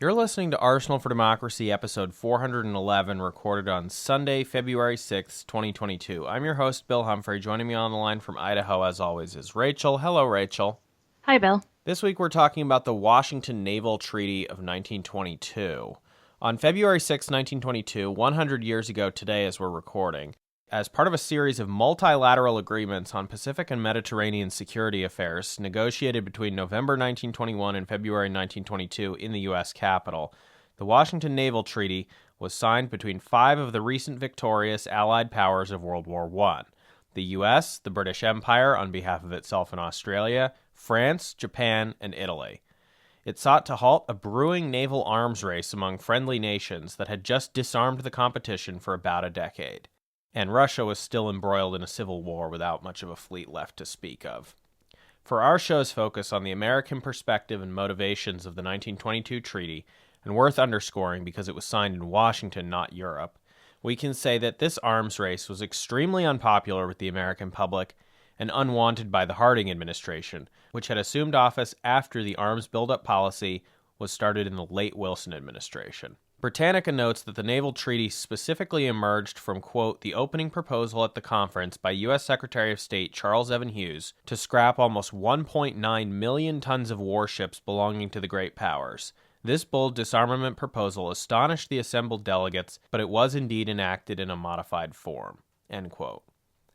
You're listening to Arsenal for Democracy, episode 411, recorded on Sunday, February 6th, 2022. I'm your host, Bill Humphrey. Joining me on the line from Idaho, as always, is Rachel. Hello, Rachel. Hi, Bill. This week we're talking about the Washington Naval Treaty of 1922. On February 6, 1922, 100 years ago today as we're recording, as part of a series of multilateral agreements on Pacific and Mediterranean security affairs negotiated between November 1921 and February 1922 in the U.S. Capitol, the Washington Naval Treaty was signed between 5 of the recent victorious Allied powers of World War I: the U.S., the British Empire on behalf of itself and Australia, France, Japan, and Italy. It sought to halt a brewing naval arms race among friendly nations that had just disarmed the competition for about a decade. And Russia was still embroiled in a civil war without much of a fleet left to speak of. For our show's focus on the American perspective and motivations of the 1922 treaty, and worth underscoring because it was signed in Washington, not Europe, we can say that this arms race was extremely unpopular with the American public and unwanted by the Harding administration, which had assumed office after the arms buildup policy was started in the late Wilson administration. Britannica notes that the naval treaty specifically emerged from, quote, the opening proposal at the conference by U.S. Secretary of State Charles Evan Hughes to scrap almost 1.9 million tons of warships belonging to the great powers. This bold disarmament proposal astonished the assembled delegates, but it was indeed enacted in a modified form, end quote.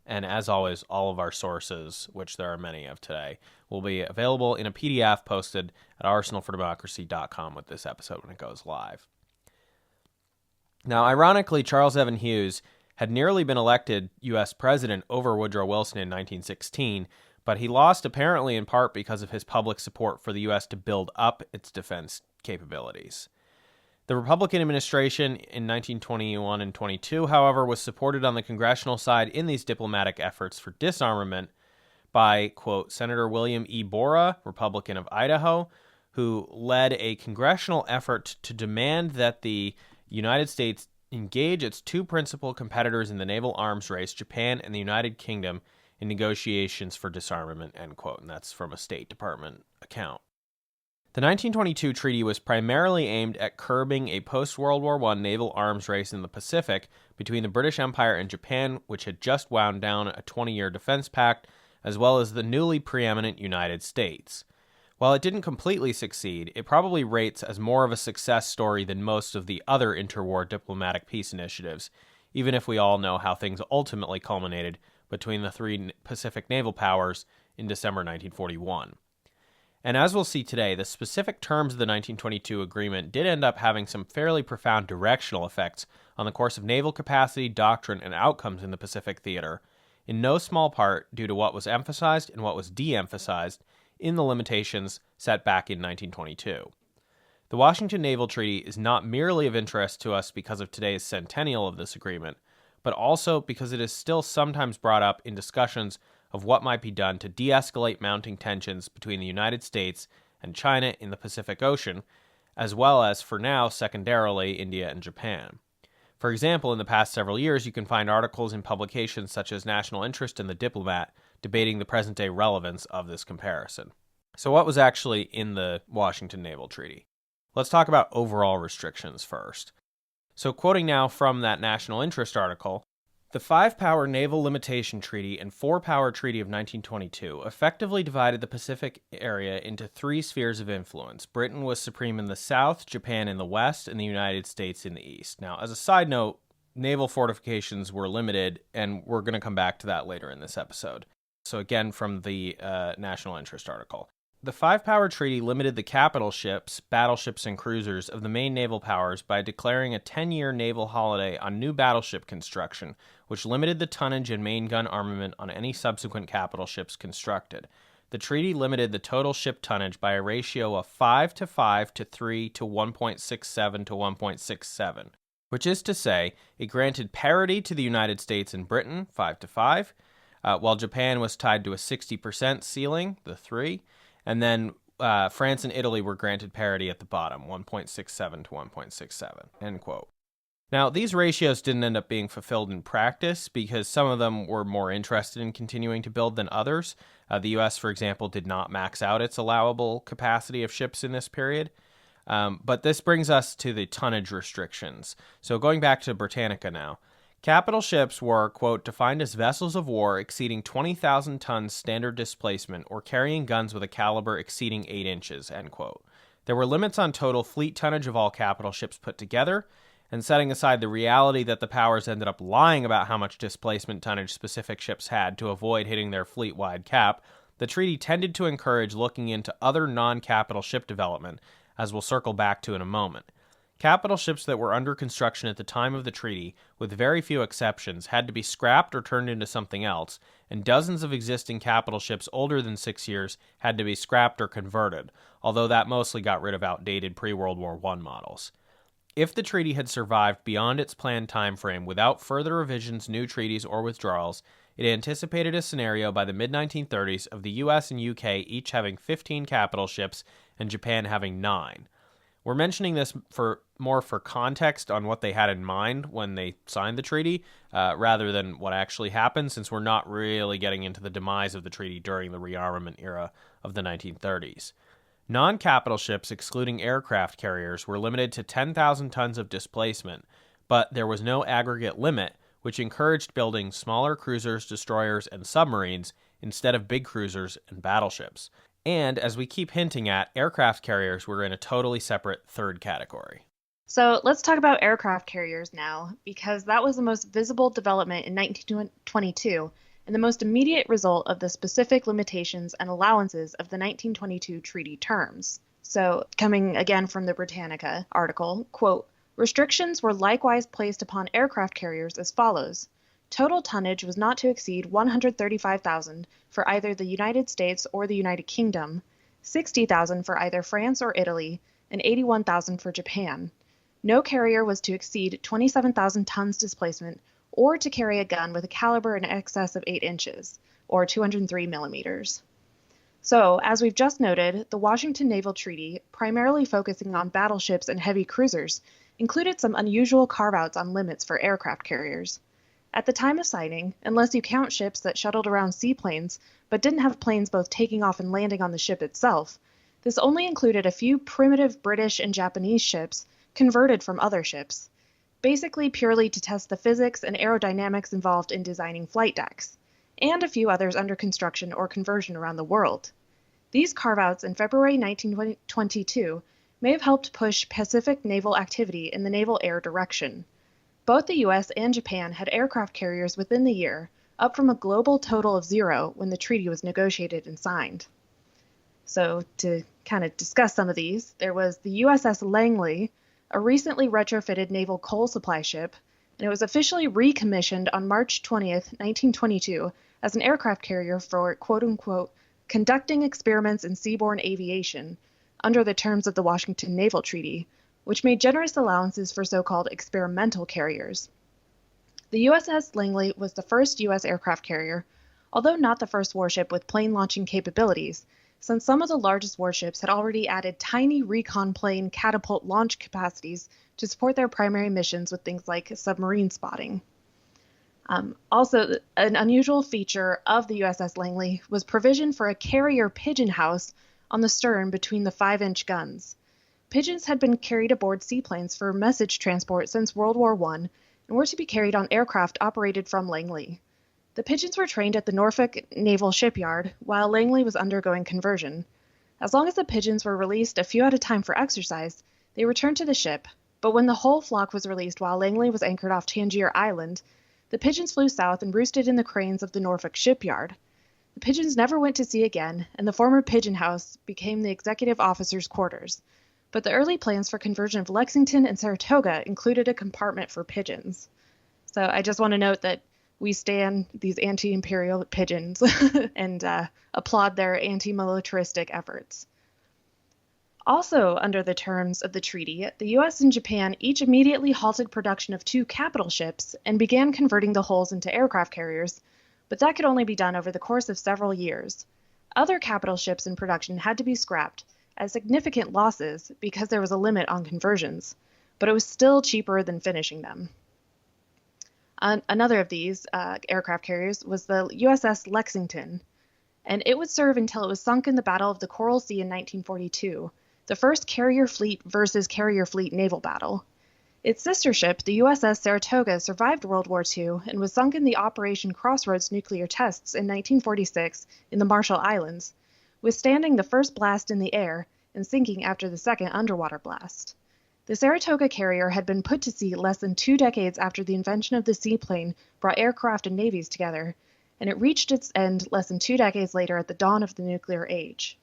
And as always, all of our sources, which there are many of today, will be available in a PDF posted at arsenalfordemocracy.com with this episode when it goes live. Now, ironically, Charles Evan Hughes had nearly been elected U.S. president over Woodrow Wilson in 1916, but he lost apparently in part because of his public support for the U.S. to build up its defense capabilities. The Republican administration in 1921 and 22, however, was supported on the congressional side in these diplomatic efforts for disarmament by, quote, Senator William E. Borah, Republican of Idaho, who led a congressional effort to demand that the United States engage its two principal competitors in the naval arms race, Japan and the United Kingdom, in negotiations for disarmament, end quote. And that's from a State Department account. The 1922 treaty was primarily aimed at curbing a post-World War I naval arms race in the Pacific between the British Empire and Japan, which had just wound down a 20-year defense pact, as well as the newly preeminent United States. While it didn't completely succeed, it probably rates as more of a success story than most of the other interwar diplomatic peace initiatives, even if we all know how things ultimately culminated between the three Pacific naval powers in December 1941. And as we'll see today, the specific terms of the 1922 agreement did end up having some fairly profound directional effects on the course of naval capacity, doctrine, and outcomes in the Pacific theater, in no small part due to what was emphasized and what was de-emphasized in the limitations set back in 1922. The Washington Naval Treaty is not merely of interest to us because of today's centennial of this agreement, but also because it is still sometimes brought up in discussions of what might be done to de-escalate mounting tensions between the United States and China in the Pacific Ocean, as well as, for now, secondarily, India and Japan. For example, in the past several years, you can find articles in publications such as National Interest and The Diplomat debating the present-day relevance of this comparison. So what was actually in the Washington Naval Treaty? Let's talk about overall restrictions first. So quoting now from that National Interest article, the 5-power Naval Limitation Treaty and 4-power Treaty of 1922 effectively divided the Pacific area into 3 spheres of influence. Britain was supreme in the south, Japan in the west, and the United States in the east. Now, as a side note, naval fortifications were limited, and we're going to come back to that later in this episode. So again, from the National Interest article. The 5-power treaty limited the capital ships, battleships, and cruisers of the main naval powers by declaring a 10-year naval holiday on new battleship construction, which limited the tonnage and main gun armament on any subsequent capital ships constructed. The treaty limited the total ship tonnage by a ratio of 5 to 5 to 3 to 1.67 to 1.67, which is to say, it granted parity to the United States and Britain, 5 to 5, while Japan was tied to a 60% ceiling, the 3, and then France and Italy were granted parity at the bottom, 1.67 to 1.67, end quote. Now, these ratios didn't end up being fulfilled in practice because some of them were more interested in continuing to build than others. The U.S., for example, did not max out its allowable capacity of ships in this period. But this brings us to the tonnage restrictions. So going back to Britannica now. Capital ships were, quote, defined as vessels of war exceeding 20,000 tons standard displacement or carrying guns with a caliber exceeding 8 inches, end quote. There were limits on total fleet tonnage of all capital ships put together, and setting aside the reality that the powers ended up lying about how much displacement tonnage specific ships had to avoid hitting their fleet-wide cap, the treaty tended to encourage looking into other non-capital ship development, as we'll circle back to in a moment. Capital ships that were under construction at the time of the treaty, with very few exceptions, had to be scrapped or turned into something else, and dozens of existing capital ships older than 6 years had to be scrapped or converted, although that mostly got rid of outdated pre-World War I models. If the treaty had survived beyond its planned time frame without further revisions, new treaties, or withdrawals, it anticipated a scenario by the mid-1930s of the US and UK each having 15 capital ships and Japan having 9. We're mentioning this for context on what they had in mind when they signed the treaty, rather than what actually happened, since we're not really getting into the demise of the treaty during the rearmament era of the 1930s. Non-capital ships, excluding aircraft carriers, were limited to 10,000 tons of displacement, but there was no aggregate limit, which encouraged building smaller cruisers, destroyers, and submarines instead of big cruisers and battleships. And, as we keep hinting at, aircraft carriers were in a totally separate third category. So let's talk about aircraft carriers now, because that was the most visible development in 1922 and the most immediate result of the specific limitations and allowances of the 1922 treaty terms. So, coming again from the Britannica article, quote, restrictions were likewise placed upon aircraft carriers as follows. Total tonnage was not to exceed 135,000 for either the United States or the United Kingdom, 60,000 for either France or Italy, and 81,000 for Japan. No carrier was to exceed 27,000 tons displacement or to carry a gun with a caliber in excess of 8 inches, or 203 millimeters. So, as we've just noted, the Washington Naval Treaty, primarily focusing on battleships and heavy cruisers, included some unusual carve-outs on limits for aircraft carriers. At the time of signing, unless you count ships that shuttled around seaplanes but didn't have planes both taking off and landing on the ship itself, this only included a few primitive British and Japanese ships converted from other ships, basically purely to test the physics and aerodynamics involved in designing flight decks, and a few others under construction or conversion around the world. These carve-outs in February 1922 may have helped push Pacific naval activity in the naval air direction. Both the US and Japan had aircraft carriers within the year, up from a global total of 0 when the treaty was negotiated and signed. So, to kind of discuss some of these, there was the USS Langley, a recently retrofitted naval coal supply ship, and it was officially recommissioned on March 20th, 1922, as an aircraft carrier for, quote-unquote, conducting experiments in seaborne aviation under the terms of the Washington Naval Treaty, which made generous allowances for so-called experimental carriers. The USS Langley was the first U.S. aircraft carrier, although not the first warship with plane-launching capabilities, since some of the largest warships had already added tiny recon plane catapult launch capacities to support their primary missions with things like submarine spotting. Also, an unusual feature of the USS Langley was provision for a carrier pigeon house on the stern between the 5-inch guns. Pigeons had been carried aboard seaplanes for message transport since World War I and were to be carried on aircraft operated from Langley. The pigeons were trained at the Norfolk Naval Shipyard while Langley was undergoing conversion. As long as the pigeons were released a few at a time for exercise, they returned to the ship, but when the whole flock was released while Langley was anchored off Tangier Island, the pigeons flew south and roosted in the cranes of the Norfolk Shipyard. The pigeons never went to sea again, and the former pigeon house became the executive officers' quarters. But the early plans for conversion of Lexington and Saratoga included a compartment for pigeons. So I just want to note that we stand these anti-imperial pigeons and applaud their anti-militaristic efforts. Also under the terms of the treaty, the U.S. and Japan each immediately halted production of 2 capital ships and began converting the hulls into aircraft carriers, but that could only be done over the course of several years. Other capital ships in production had to be scrapped at significant losses because there was a limit on conversions, but it was still cheaper than finishing them. Another of these aircraft carriers was the USS Lexington, and it would serve until it was sunk in the Battle of the Coral Sea in 1942, the first carrier fleet versus carrier fleet naval battle. Its sister ship, the USS Saratoga, survived World War II and was sunk in the Operation Crossroads nuclear tests in 1946 in the Marshall Islands, withstanding the first blast in the air and sinking after the second underwater blast. The Saratoga carrier had been put to sea less than 2 decades after the invention of the seaplane brought aircraft and navies together, and it reached its end less than 2 decades later at the dawn of the nuclear age.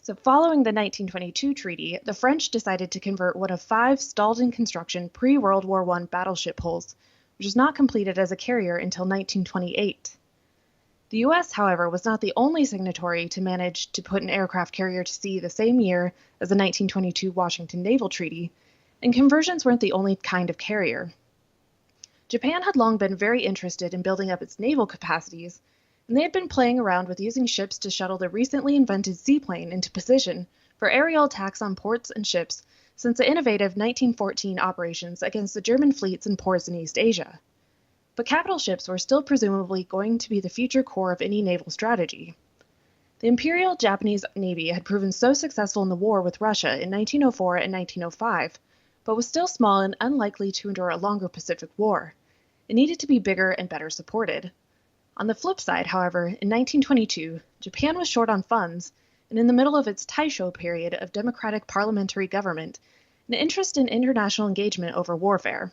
So following the 1922 treaty, the French decided to convert one of 5 stalled-in-construction pre-World War I battleship hulls, which was not completed as a carrier until 1928. The U.S., however, was not the only signatory to manage to put an aircraft carrier to sea the same year as the 1922 Washington Naval Treaty, and conversions weren't the only kind of carrier. Japan had long been very interested in building up its naval capacities, and they had been playing around with using ships to shuttle the recently invented seaplane into position for aerial attacks on ports and ships since the innovative 1914 operations against the German fleets in ports in East Asia. But capital ships were still presumably going to be the future core of any naval strategy. The Imperial Japanese Navy had proven so successful in the war with Russia in 1904 and 1905, but was still small and unlikely to endure a longer Pacific War. It needed to be bigger and better supported. On the flip side, however, in 1922, Japan was short on funds, and in the middle of its Taisho period of democratic parliamentary government, an interest in international engagement over warfare.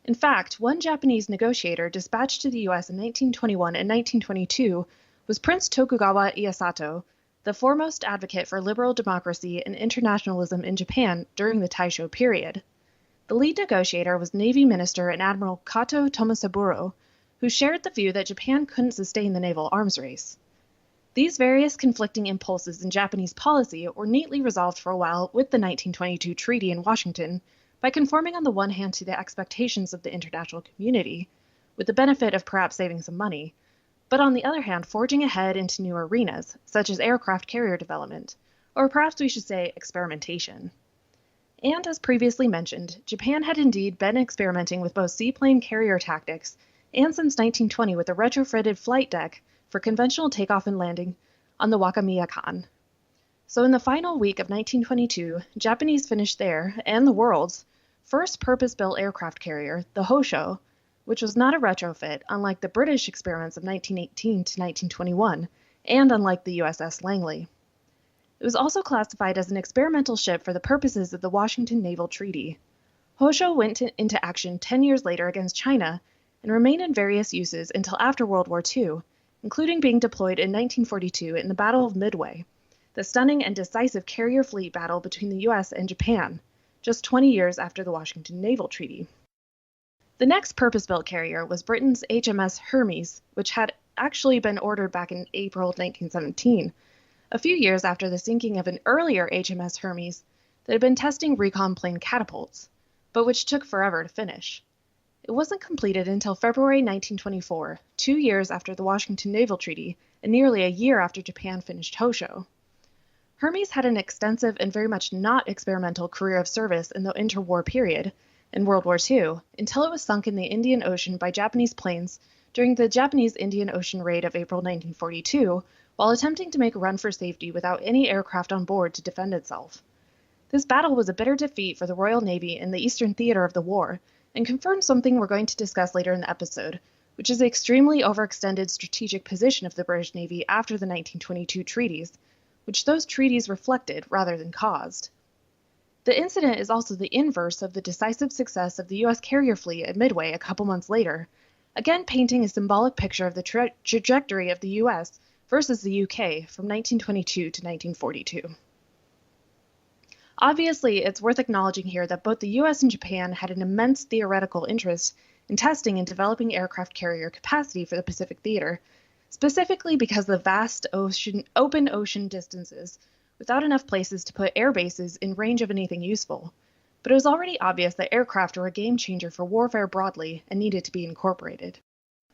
In fact, one Japanese negotiator dispatched to the U.S. in 1921 and 1922 was Prince Tokugawa Ieyasu, the foremost advocate for liberal democracy and internationalism in Japan during the Taisho period. The lead negotiator was Navy Minister and Admiral Kato Tomosaburo, who shared the view that Japan couldn't sustain the naval arms race. These various conflicting impulses in Japanese policy were neatly resolved for a while with the 1922 treaty in Washington, by conforming on the one hand to the expectations of the international community, with the benefit of perhaps saving some money, but on the other hand forging ahead into new arenas, such as aircraft carrier development, or perhaps we should say experimentation. And as previously mentioned, Japan had indeed been experimenting with both seaplane carrier tactics and since 1920 with a retrofitted flight deck for conventional takeoff and landing on the Wakamiya-kan. So in the final week of 1922, Japanese finished their, and the world's, first purpose-built aircraft carrier, the Hosho, which was not a retrofit, unlike the British experiments of 1918 to 1921, and unlike the USS Langley. It was also classified as an experimental ship for the purposes of the Washington Naval Treaty. Hosho went into action 10 years later against China and remained in various uses until after World War II, including being deployed in 1942 in the Battle of Midway, the stunning and decisive carrier fleet battle between the U.S. and Japan, just 20 years after the Washington Naval Treaty. The next purpose-built carrier was Britain's HMS Hermes, which had actually been ordered back in April 1917, a few years after the sinking of an earlier HMS Hermes that had been testing recon plane catapults, but which took forever to finish. It wasn't completed until February 1924, 2 years after the Washington Naval Treaty and nearly a year after Japan finished Hosho. Hermes had an extensive and very much not experimental career of service in the interwar period, in World War II, until it was sunk in the Indian Ocean by Japanese planes during the Japanese Indian Ocean raid of April 1942, while attempting to make a run for safety without any aircraft on board to defend itself. This battle was a bitter defeat for the Royal Navy in the Eastern Theater of the war, and confirmed something we're going to discuss later in the episode, which is the extremely overextended strategic position of the British Navy after the 1922 treaties, which those treaties reflected rather than caused. The incident is also the inverse of the decisive success of the U.S. carrier fleet at Midway a couple months later, again painting a symbolic picture of the trajectory of the U.S. versus the UK from 1922 to 1942. Obviously, it's worth acknowledging here that both the U.S. and Japan had an immense theoretical interest in testing and developing aircraft carrier capacity for the Pacific theater, specifically because of the vast open ocean distances, without enough places to put air bases in range of anything useful. But it was already obvious that aircraft were a game changer for warfare broadly and needed to be incorporated.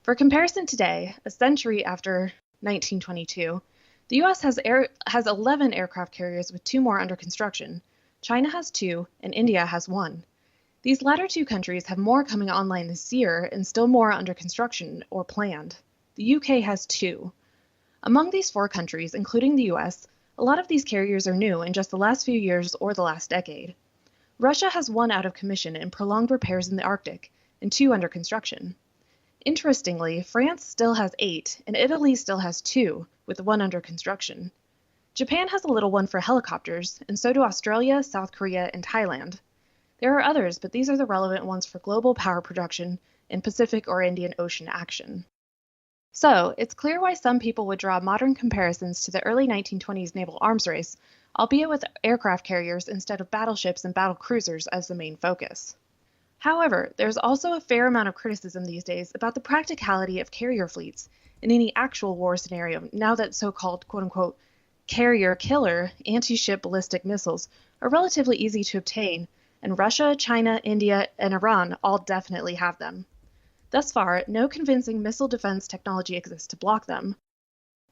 For comparison today, a century after 1922, the U.S. has 11 aircraft carriers with 2 more under construction. China has 2, and India has 1. These latter 2 countries have more coming online this year and still more under construction or planned. The UK has 2. Among these 4 countries, including the US, A lot of these carriers are new in just the last few years or the last decade. Russia has 1 out of commission and prolonged repairs in the Arctic, and 2 under construction. Interestingly, France still has 8, and Italy still has 2, with 1 under construction. Japan has a little one for helicopters, and so do Australia, South Korea, and Thailand. There are others, but these are the relevant ones for global power production and Pacific or Indian Ocean action. So, it's clear why some people would draw modern comparisons to the early 1920s naval arms race, albeit with aircraft carriers instead of battleships and battle cruisers as the main focus. However, there's also a fair amount of criticism these days about the practicality of carrier fleets in any actual war scenario now that so-called quote-unquote carrier killer anti-ship ballistic missiles are relatively easy to obtain, and Russia, China, India, and Iran all definitely have them. Thus far, no convincing missile defense technology exists to block them.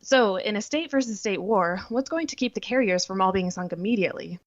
So, in a state versus state war, what's going to keep the carriers from all being sunk immediately?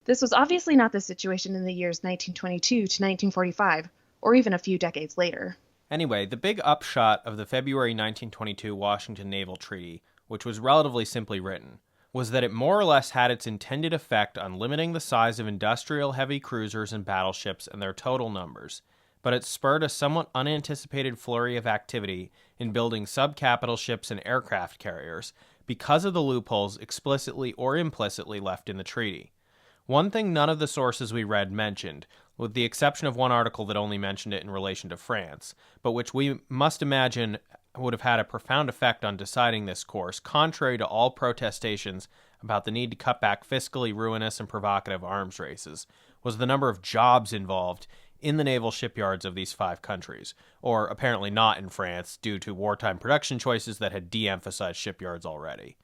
This was obviously not the situation in the years 1922 to 1945, or even a few decades later. Anyway, the big upshot of the February 1922 Washington Naval Treaty, which was relatively simply written, was that it more or less had its intended effect on limiting the size of industrial heavy cruisers and battleships and their total numbers, but it spurred a somewhat unanticipated flurry of activity in building sub-capital ships and aircraft carriers because of the loopholes explicitly or implicitly left in the treaty. One thing none of the sources we read mentioned, with the exception of one article that only mentioned it in relation to France, but which we must imagine would have had a profound effect on deciding this course, contrary to all protestations about the need to cut back fiscally ruinous and provocative arms races, was the number of jobs involved in the naval shipyards of these 5 countries, or apparently not in France due to wartime production choices that had de-emphasized shipyards already.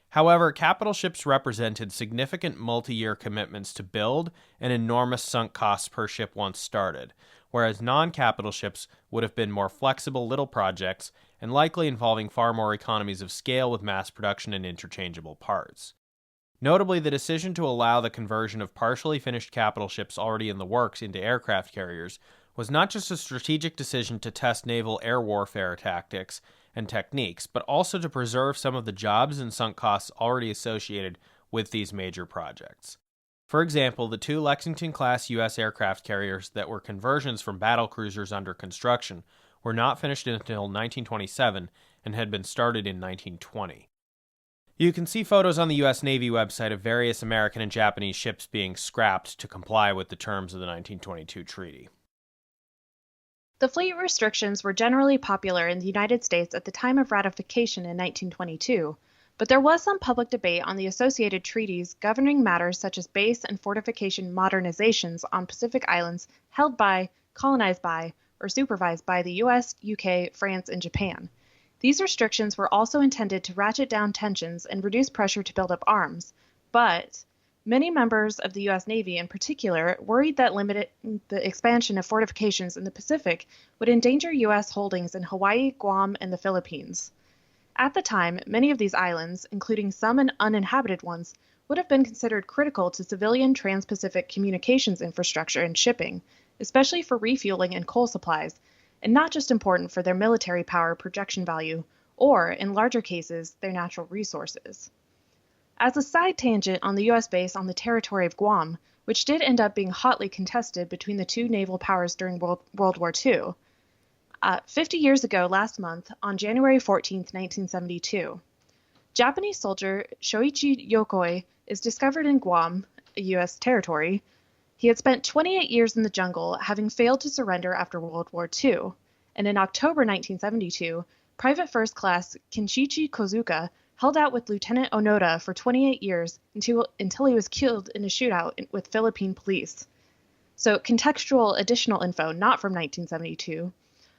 However, capital ships represented significant multi-year commitments to build and enormous sunk costs per ship once started, whereas non-capital ships would have been more flexible little projects and likely involving far more economies of scale with mass production and interchangeable parts. Notably, the decision to allow the conversion of partially finished capital ships already in the works into aircraft carriers was not just a strategic decision to test naval air warfare tactics and techniques, but also to preserve some of the jobs and sunk costs already associated with these major projects. For example, the 2 Lexington-class U.S. aircraft carriers that were conversions from battle cruisers under construction were not finished until 1927 and had been started in 1920. You can see photos on the U.S. Navy website of various American and Japanese ships being scrapped to comply with the terms of the 1922 treaty. The fleet restrictions were generally popular in the United States at the time of ratification in 1922, but there was some public debate on the associated treaties governing matters such as base and fortification modernizations on Pacific islands held by, colonized by, or supervised by the US, UK, France, and Japan. These restrictions were also intended to ratchet down tensions and reduce pressure to build up arms, but many members of the U.S. Navy in particular worried that limiting the expansion of fortifications in the Pacific would endanger U.S. holdings in Hawaii, Guam, and the Philippines. At the time, many of these islands, including some uninhabited ones, would have been considered critical to civilian trans-Pacific communications infrastructure and shipping, especially for refueling and coal supplies, and not just important for their military power projection value, or, in larger cases, their natural resources. As a side tangent on the U.S. base on the territory of Guam, which did end up being hotly contested between the 2 naval powers during World War II, 50 years ago last month, on January 14, 1972, Japanese soldier Shoichi Yokoi is discovered in Guam, a U.S. territory. He had spent 28 years in the jungle, having failed to surrender after World War II, and in October 1972, Private First Class Kinshichi Kozuka held out with Lieutenant Onoda for 28 years until he was killed in a shootout with Philippine police. So, contextual additional info not from 1972.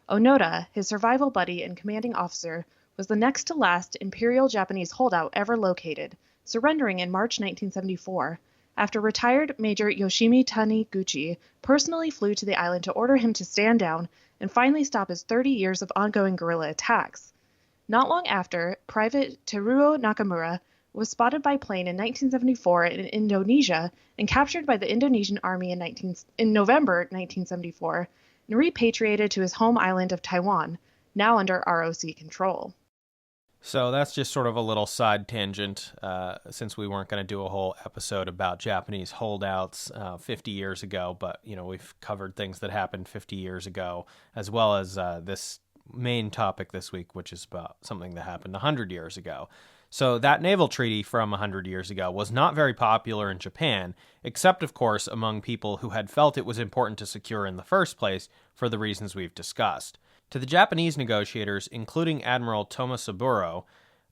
Onoda, his survival buddy and commanding officer, was the next to last Imperial Japanese holdout ever located, surrendering in March 1974, after retired Major Yoshimi Taniguchi personally flew to the island to order him to stand down and finally stop his 30 years of ongoing guerrilla attacks. Not long after, Private Teruo Nakamura was spotted by plane in 1974 in Indonesia and captured by the Indonesian army in November 1974 and repatriated to his home island of Taiwan, now under ROC control. So that's just sort of a little side tangent, since we weren't going to do a whole episode about Japanese holdouts 50 years ago, but we've covered things that happened 50 years ago, as well as this main topic this week, which is about something that happened 100 years ago. So that naval treaty from 100 years ago was not very popular in Japan, except, of course, among people who had felt it was important to secure in the first place for the reasons we've discussed. To the Japanese negotiators, including Admiral Tomosaburo,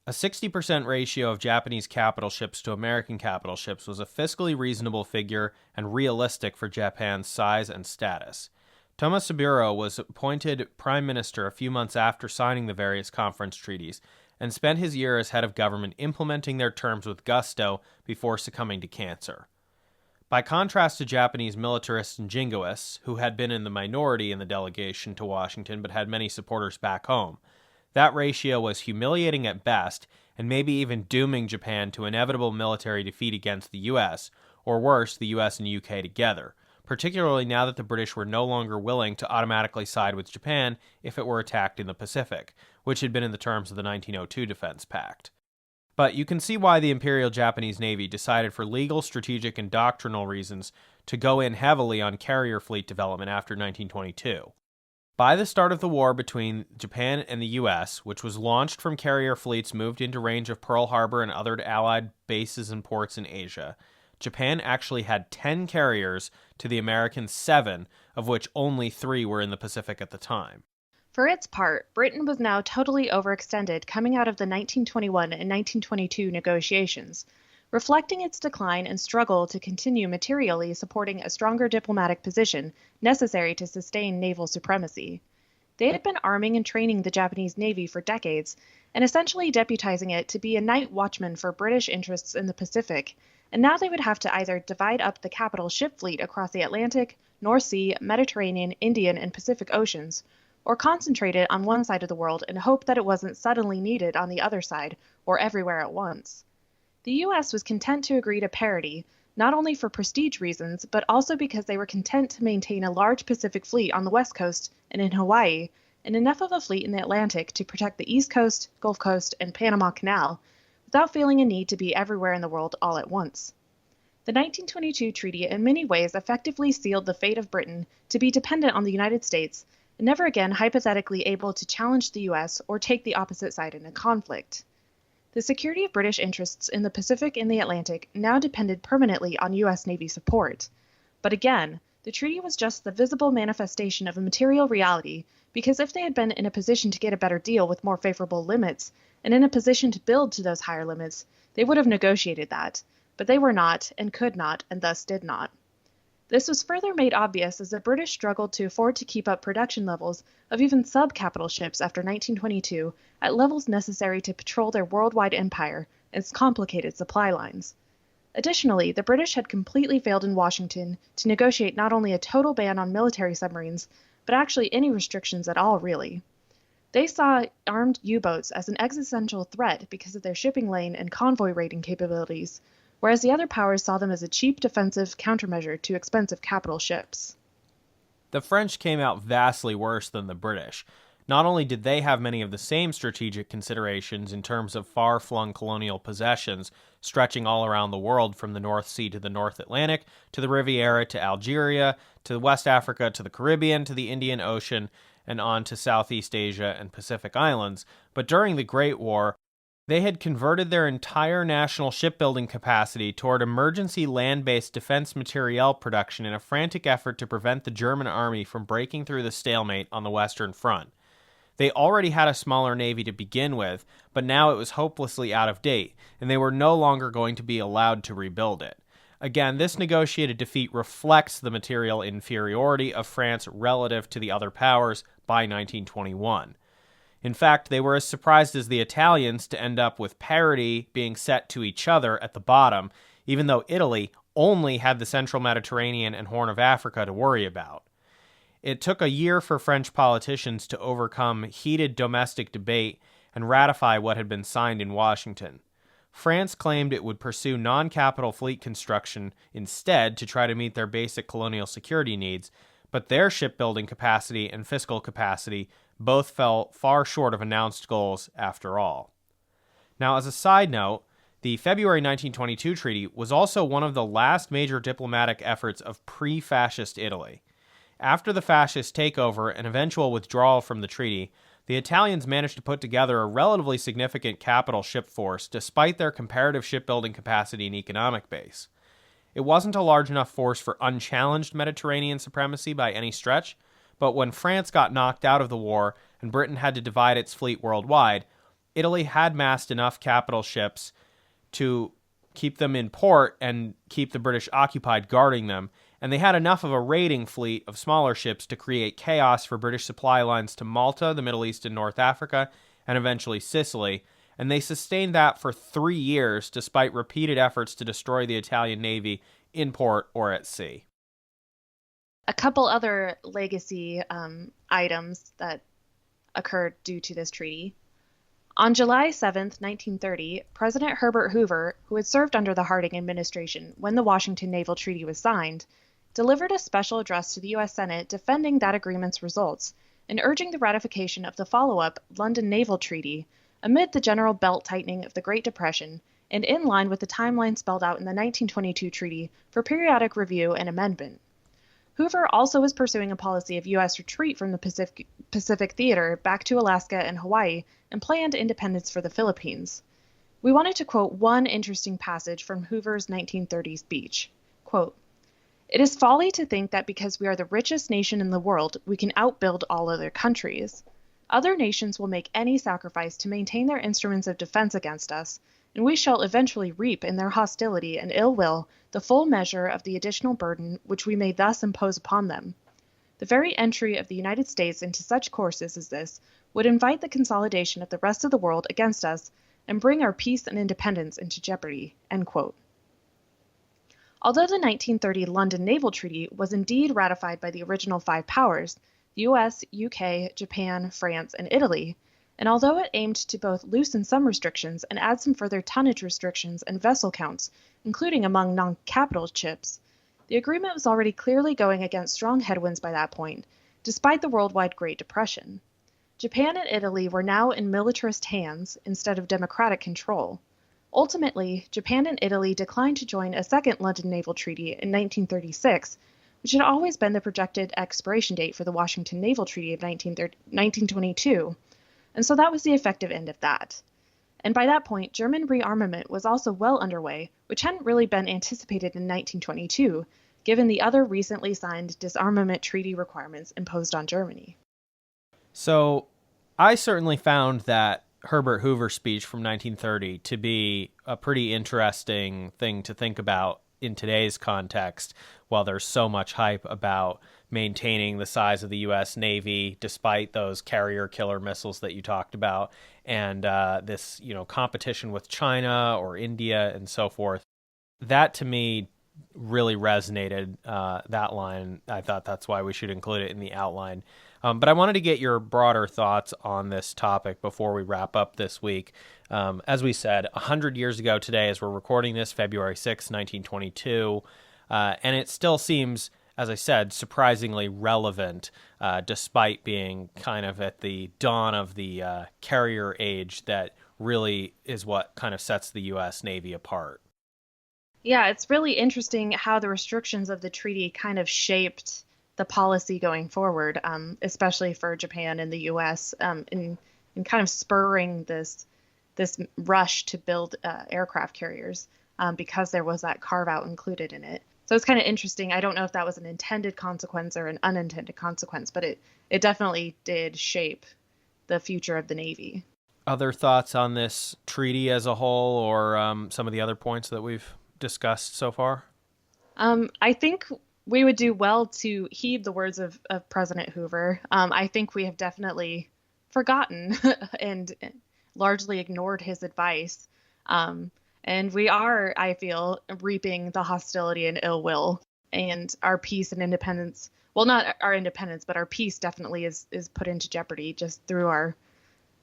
a 60% ratio of Japanese capital ships to American capital ships was a fiscally reasonable figure and realistic for Japan's size and status. Tomosaburo was appointed prime minister a few months after signing the various conference treaties, and spent his year as head of government implementing their terms with gusto before succumbing to cancer. By contrast to Japanese militarists and jingoists, who had been in the minority in the delegation to Washington but had many supporters back home, that ratio was humiliating at best and maybe even dooming Japan to inevitable military defeat against the U.S., or worse, the U.S. and UK together, particularly now that the British were no longer willing to automatically side with Japan if it were attacked in the Pacific, which had been in the terms of the 1902 Defense Pact. But you can see why the Imperial Japanese Navy decided for legal, strategic, and doctrinal reasons to go in heavily on carrier fleet development after 1922. By the start of the war between Japan and the U.S., which was launched from carrier fleets moved into range of Pearl Harbor and other Allied bases and ports in Asia, Japan actually had 10 carriers to the American 7, of which only 3 were in the Pacific at the time. For its part, Britain was now totally overextended coming out of the 1921 and 1922 negotiations, reflecting its decline and struggle to continue materially supporting a stronger diplomatic position necessary to sustain naval supremacy. They had been arming and training the Japanese Navy for decades, and essentially deputizing it to be a night watchman for British interests in the Pacific, and now they would have to either divide up the capital ship fleet across the Atlantic, North Sea, Mediterranean, Indian, and Pacific Oceans, or concentrate it on one side of the world and hope that it wasn't suddenly needed on the other side, or everywhere at once. The U.S. was content to agree to parity, not only for prestige reasons, but also because they were content to maintain a large Pacific fleet on the West Coast and in Hawaii, and enough of a fleet in the Atlantic to protect the East Coast, Gulf Coast, and Panama Canal, without feeling a need to be everywhere in the world all at once. The 1922 treaty in many ways effectively sealed the fate of Britain to be dependent on the United States and never again hypothetically able to challenge the U.S. or take the opposite side in a conflict. The security of British interests in the Pacific and the Atlantic now depended permanently on U.S. Navy support. But again, the treaty was just the visible manifestation of a material reality, because if they had been in a position to get a better deal with more favorable limits, and in a position to build to those higher limits, they would have negotiated that. But they were not, and could not, and thus did not. This was further made obvious as the British struggled to afford to keep up production levels of even sub-capital ships after 1922 at levels necessary to patrol their worldwide empire and its complicated supply lines. Additionally, the British had completely failed in Washington to negotiate not only a total ban on military submarines, but actually any restrictions at all, really. They saw armed U-boats as an existential threat because of their shipping lane and convoy raiding capabilities, whereas the other powers saw them as a cheap defensive countermeasure to expensive capital ships. The French came out vastly worse than the British. Not only did they have many of the same strategic considerations in terms of far-flung colonial possessions stretching all around the world from the North Sea to the North Atlantic, to the Riviera, to Algeria, to West Africa, to the Caribbean, to the Indian Ocean, and on to Southeast Asia and Pacific Islands, but during the Great War, they had converted their entire national shipbuilding capacity toward emergency land-based defense materiel production in a frantic effort to prevent the German army from breaking through the stalemate on the Western Front. They already had a smaller navy to begin with, but now it was hopelessly out of date, and they were no longer going to be allowed to rebuild it. Again, this negotiated defeat reflects the material inferiority of France relative to the other powers by 1921. In fact, they were as surprised as the Italians to end up with parity being set to each other at the bottom, even though Italy only had the central Mediterranean and Horn of Africa to worry about. It took a year for French politicians to overcome heated domestic debate and ratify what had been signed in Washington. France claimed it would pursue non-capital fleet construction instead to try to meet their basic colonial security needs, but their shipbuilding capacity and fiscal capacity both fell far short of announced goals after all. Now, as a side note, the February 1922 treaty was also one of the last major diplomatic efforts of pre-fascist Italy. After the fascist takeover and eventual withdrawal from the treaty, the Italians managed to put together a relatively significant capital ship force despite their comparative shipbuilding capacity and economic base. It wasn't a large enough force for unchallenged Mediterranean supremacy by any stretch, but when France got knocked out of the war and Britain had to divide its fleet worldwide, Italy had massed enough capital ships to keep them in port and keep the British occupied guarding them, and they had enough of a raiding fleet of smaller ships to create chaos for British supply lines to Malta, the Middle East and North Africa, and eventually Sicily, and they sustained that for 3 years despite repeated efforts to destroy the Italian Navy in port or at sea. A couple other legacy items that occurred due to this treaty. On July 7, 1930, President Herbert Hoover, who had served under the Harding administration when the Washington Naval Treaty was signed, delivered a special address to the U.S. Senate defending that agreement's results and urging the ratification of the follow-up London Naval Treaty amid the general belt-tightening of the Great Depression and in line with the timeline spelled out in the 1922 treaty for periodic review and amendment. Hoover also was pursuing a policy of U.S. retreat from the Pacific Theater back to Alaska and Hawaii and planned independence for the Philippines. We wanted to quote one interesting passage from Hoover's 1930 speech. Quote, "It is folly to think that because we are the richest nation in the world, we can outbuild all other countries. Other nations will make any sacrifice to maintain their instruments of defense against us, and we shall eventually reap in their hostility and ill will the full measure of the additional burden which we may thus impose upon them. The very entry of the United States into such courses as this would invite the consolidation of the rest of the world against us and bring our peace and independence into jeopardy." End quote. Although the 1930 London Naval Treaty was indeed ratified by the original 5 powers, the US, UK, Japan, France, and Italy, and although it aimed to both loosen some restrictions and add some further tonnage restrictions and vessel counts, including among non-capital ships, the agreement was already clearly going against strong headwinds by that point, despite the worldwide Great Depression. Japan and Italy were now in militarist hands instead of democratic control. Ultimately, Japan and Italy declined to join a second London Naval Treaty in 1936, which had always been the projected expiration date for the Washington Naval Treaty of 1922, and so that was the effective end of that. And by that point, German rearmament was also well underway, which hadn't really been anticipated in 1922, given the other recently signed disarmament treaty requirements imposed on Germany. So I certainly found that Herbert Hoover speech from 1930 to be a pretty interesting thing to think about in today's context, while there's so much hype about maintaining the size of the U.S. Navy despite those carrier killer missiles that you talked about, and this competition with China or India and so forth. That to me really resonated, that line. I thought that's why we should include it in the outline. But I wanted to get your broader thoughts on this topic before we wrap up this week. As we said, 100 years ago today, as we're recording this, February 6, 1922, and it still seems, as I said, surprisingly relevant, despite being kind of at the dawn of the carrier age that really is what kind of sets the U.S. Navy apart. Yeah, it's really interesting how the restrictions of the treaty kind of shaped the policy going forward, especially for Japan and the U.S., in kind of spurring this rush to build aircraft carriers because there was that carve-out included in it. So it's kind of interesting. I don't know if that was an intended consequence or an unintended consequence, but it definitely did shape the future of the Navy. Other thoughts on this treaty as a whole, or some of the other points that we've discussed so far? I think we would do well to heed the words of President Hoover. I think we have definitely forgotten and largely ignored his advice. And we are, I feel, reaping the hostility and ill will, and our peace and independence. Well, not our independence, but our peace definitely is put into jeopardy just through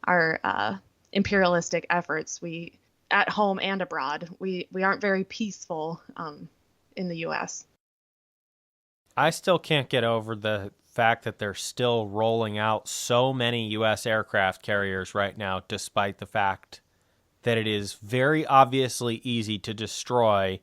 our imperialistic efforts. We, at home and abroad, we aren't very peaceful in the U.S. I still can't get over the fact that they're still rolling out so many U.S. aircraft carriers right now, despite the fact that it is very obviously easy to destroy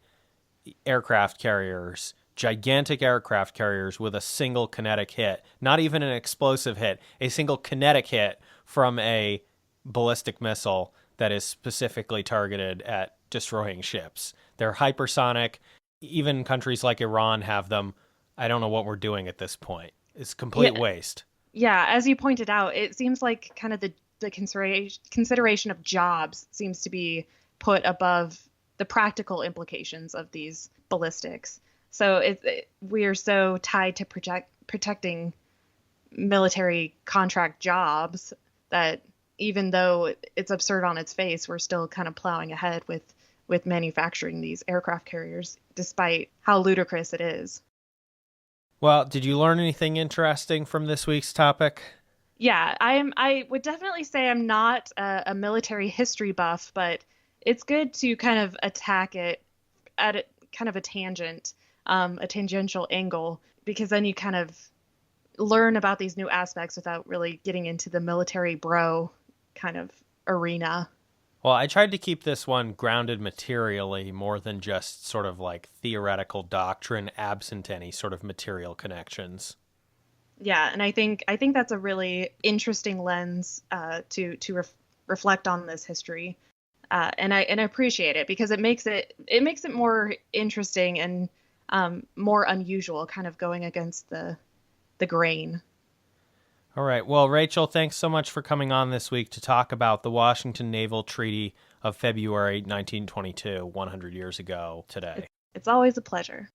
aircraft carriers, gigantic aircraft carriers, with a single kinetic hit. Not even an explosive hit, a single kinetic hit from a ballistic missile that is specifically targeted at destroying ships. They're hypersonic. Even countries like Iran have them. I don't know what we're doing at this point. It's complete waste. Yeah, as you pointed out, it seems like kind of the consideration of jobs seems to be put above the practical implications of these ballistics. So we are so tied to protecting military contract jobs that even though it's absurd on its face, we're still kind of plowing ahead with manufacturing these aircraft carriers, despite how ludicrous it is. Well, did you learn anything interesting from this week's topic? Yeah, I would definitely say I'm not a military history buff, but it's good to kind of attack it at kind of a tangential angle, because then you kind of learn about these new aspects without really getting into the military bro kind of arena. Well, I tried to keep this one grounded materially more than just sort of like theoretical doctrine absent any sort of material connections. Yeah, and I think that's a really interesting lens to reflect on this history, and I appreciate it because it makes it more interesting and more unusual, kind of going against the grain. All right. Well, Rachel, thanks so much for coming on this week to talk about the Washington Naval Treaty of February 1922, 100 years ago today. It's always a pleasure.